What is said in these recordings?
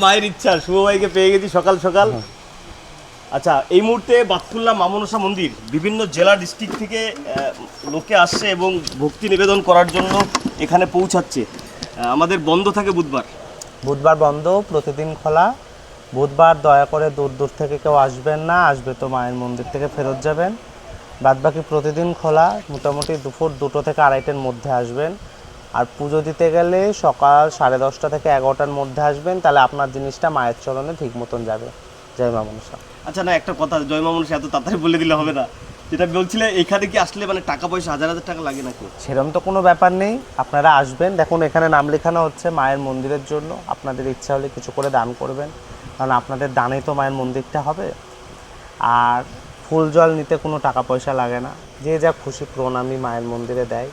মায়ের ইচ্ছা, শুভ ভাইকে পেয়ে গেছি সকাল সকাল। আচ্ছা, এই মুহূর্তে বাতকুল্লা মা মনসা মন্দির বিভিন্ন জেলা ডিস্ট্রিক্ট থেকে লোকে আসছে এবং ভক্তি নিবেদন করার জন্য এখানে পৌঁছাচ্ছে। আমাদের বন্ধ থাকে বুধবার বন্ধ, প্রতিদিন খোলা। বুধবার দয়া করে দূর দূর থেকে কেউ আসবেন না, আসবে তো মায়ের মন্দির থেকে ফেরত যাবেন। বাদবাকি প্রতিদিন খোলা, মোটামুটি দুপুর 2টো থেকে 2:30টার মধ্যে আসবেন। আর পুজো দিতে গেলে সকাল 10:30 থেকে 11টার মধ্যে আসবেন, তাহলে আপনার জিনিসটা মায়ের চরণে ঠিক মতন যাবে। জয় মা মনসা। আচ্ছা, না একটা কথা, জয় মা মনসা এত তাড়াতাড়ি বলে দিলে হবে না। যেটা বলছিলে, এখানে কি আসলে মানে টাকা পয়সা হাজার হাজার টাকা লাগে নাকি? সেরকম তো কোনো ব্যাপার নেই, আপনারা আসবেন। দেখুন এখানে নাম লেখানো হচ্ছে মায়ের মন্দিরের জন্য। আপনাদের ইচ্ছা হলে কিছু করে দান করবেন, কারণ আপনাদের দানেই তো মায়ের মন্দিরটা হবে। আর ফুল জল নিতে কোনো টাকা পয়সা লাগে না, যে যা খুশি প্রণামী মায়ের মন্দিরে দেয়।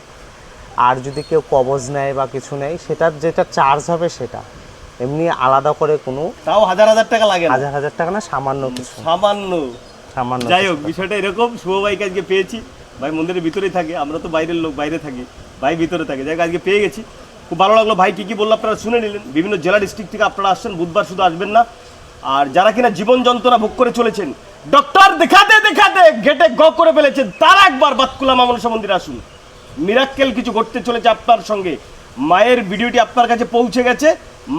আর যদি কেউ কবজ নেয় বা কিছু নেয়, সেটার যেটা চার্জ হবে সেটা, এমনি আলাদা করে কোনো তাও হাজার হাজার টাকা লাগে না? হাজার টাকা না, সামান্য কিছু, সামান্য। সামান্য। যাই হোক, বিষয়টা এরকম, শুভ ভাইকে আজকে পেয়েছি। ভাই মন্দিরের ভিতরেই থাকে, আমরা তো বাইরের লোক, বাইরে থাকি, ভাই ভিতরে থাকে। যাই হোক, আজকে পেয়ে গেছি, খুব ভালো লাগলো। ভাই কী বললো আপনারা শুনে নিলেন। বিভিন্ন জেলা ডিস্ট্রিক্ট থেকে আপনারা আসছেন, বুধবার শুধু আসবেন না। আর যারা কিনা জীবন যন্ত্রণা ভোগ করে চলেছেন, ডক্টর দেখাতে দেখাতে ঘেটে গ করে ফেলেছেন, তারা একবার বাতকুল্লা মা মনসা মন্দিরে আসুন। মিরাক্কেল কিছু ঘটতে চলেছে আপনার সঙ্গে। মায়ের ভিডিওটি আপনার কাছে পৌঁছে গেছে।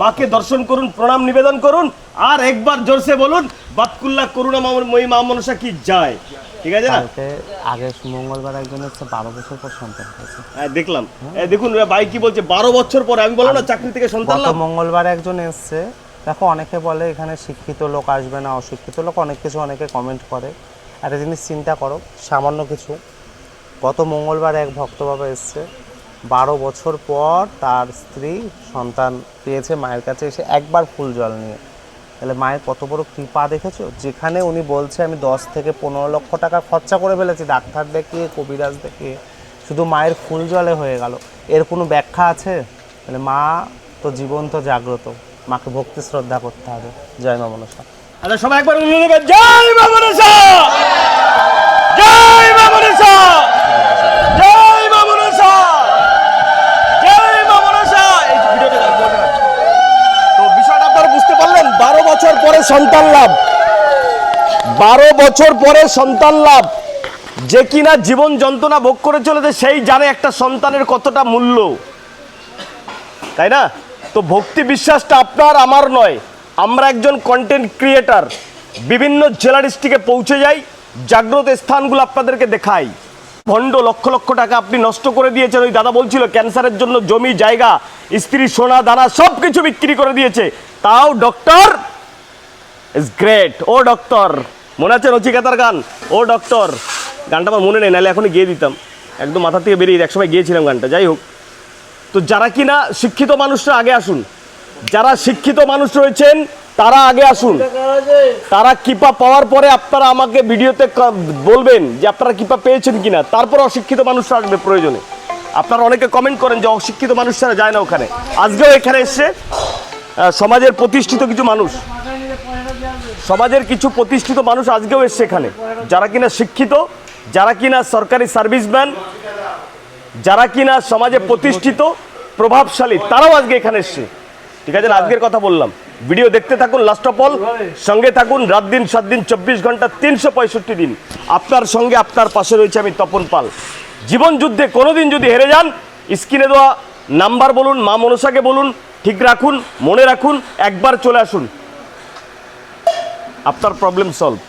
মাকে দর্শন করুন, প্রণাম নিবেদন করুন, আর একবার জোরসে বলুন বাতকুল্লা করুণাময়ী মা মনসা কি যায়। ঠিক আছে না? আগে মঙ্গলবার একজন হচ্ছে 12 বছর পর সন্তান হয়েছে। হ্যাঁ, দেখলাম। দেখুন ভাই কি বলছে, 12 বছর পরে। আমি বললাম না চাকরি থেকে সন্তান লাভ। মঙ্গলবার একজন এসছে। দেখো, অনেকে বলে এখানে শিক্ষিত লোক আসবে না, অশিক্ষিত লোক, অনেক কিছু অনেকে কমেন্ট করে। একটা জিনিস চিন্তা করো, সামান্য কিছু। গত মঙ্গলবার এক ভক্ত বাবা এসছে, 12 বছর পর তার স্ত্রী সন্তান পেয়েছে মায়ের কাছে এসে একবার ফুল জল নিয়ে। তাহলে মায়ের কত বড় কৃপা দেখেছো। যেখানে উনি বলছে আমি 10 থেকে 15 লক্ষ টাকা খরচা করে ফেলেছি, ডাক্তার দেখিয়ে, কবিরাজ দেখিয়ে, শুধু মায়ের ফুল জলে হয়ে গেল। এর কোনো ব্যাখ্যা আছে? তাহলে মা তো জীবন্ত, জাগ্রত, মাকে ভক্তি শ্রদ্ধা করতে হবে। জয় মা মনসা। আচ্ছা, সবাই একবার জয় মা মনসা, জয় মা মনসা, জয় মা মনসা, জয় মা মনসা। তো বিষয়টা আপনারা বুঝতে পারলেন। 12 বছর পরে সন্তান লাভ, 12 বছর পরে সন্তান লাভ। যে কিনা জীবন যন্ত্রণা ভোগ করে চলেছে, সেই জানে একটা সন্তানের কতটা মূল্য, তাই না? তো ভক্তি বিশ্বাসটা আপনার আমার নয়। আমরা একজন কন্টেন্ট ক্রিয়েটার, বিভিন্ন জেলা ডিস্ট্রিক্টে পৌঁছে যাই, জাগ্রত স্থানগুলো আপনাদেরকে দেখাই। ভণ্ড লক্ষ লক্ষ টাকা আপনি নষ্ট করে দিয়েছেন। ওই দাদা বলছিল ক্যান্সারের জন্য জমি জায়গা, স্ত্রী, সোনা দানা সব কিছু বিক্রি করে দিয়েছে, তাও ডক্টর ইজ গ্রেট। ও ডক্টর, মনে আছে নচিকেতার গান, ও ডক্টর? গানটা আমার মনে নেই, নাহলে এখনই গিয়ে দিতাম, একদম মাথা থেকে বেরিয়ে একসময় গিয়েছিলাম গানটা। যাই হোক, তো যারা কিনা শিক্ষিত মানুষরা আগে আসুন, যারা শিক্ষিত মানুষ রয়েছেন তারা আগে আসুন। তারা কৃপা পাওয়ার পরে আপনারা আমাকে ভিডিওতে বলবেন যে আপনারা কৃপা পেয়েছেন কিনা, তারপর অশিক্ষিত মানুষরা আসবে প্রয়োজনে। আপনারা অনেকে কমেন্ট করেন যে অশিক্ষিত মানুষরা যায় না ওখানে। আজকেও এখানে এসছে সমাজের প্রতিষ্ঠিত কিছু মানুষ, সমাজের কিছু প্রতিষ্ঠিত মানুষ আজকেও এসছে এখানে, যারা কিনা শিক্ষিত, যারা কিনা সরকারি সার্ভিসম্যান, যারা কিনা সমাজে প্রতিষ্ঠিত প্রভাবশালী, তারাও আজকে এখানে এসছে। ঠিক আছে, আজকের কথা বললাম। ভিডিও দেখতে থাকুন, লাস্ট অফ অল সঙ্গে থাকুন। রাত দিন 7 দিন 24 ঘন্টা 365 দিন আপনার সঙ্গে, আপনার পাশে রয়েছে আমি তপন পাল। জীবন যুদ্ধে কোনোদিন যদি হেরে যান, স্ক্রিনে দেওয়া নাম্বার বলুন, মা মনসাকে বলুন, ঠিক রাখুন, মনে রাখুন, একবার চলে আসুন, আপনার প্রবলেম সলভ।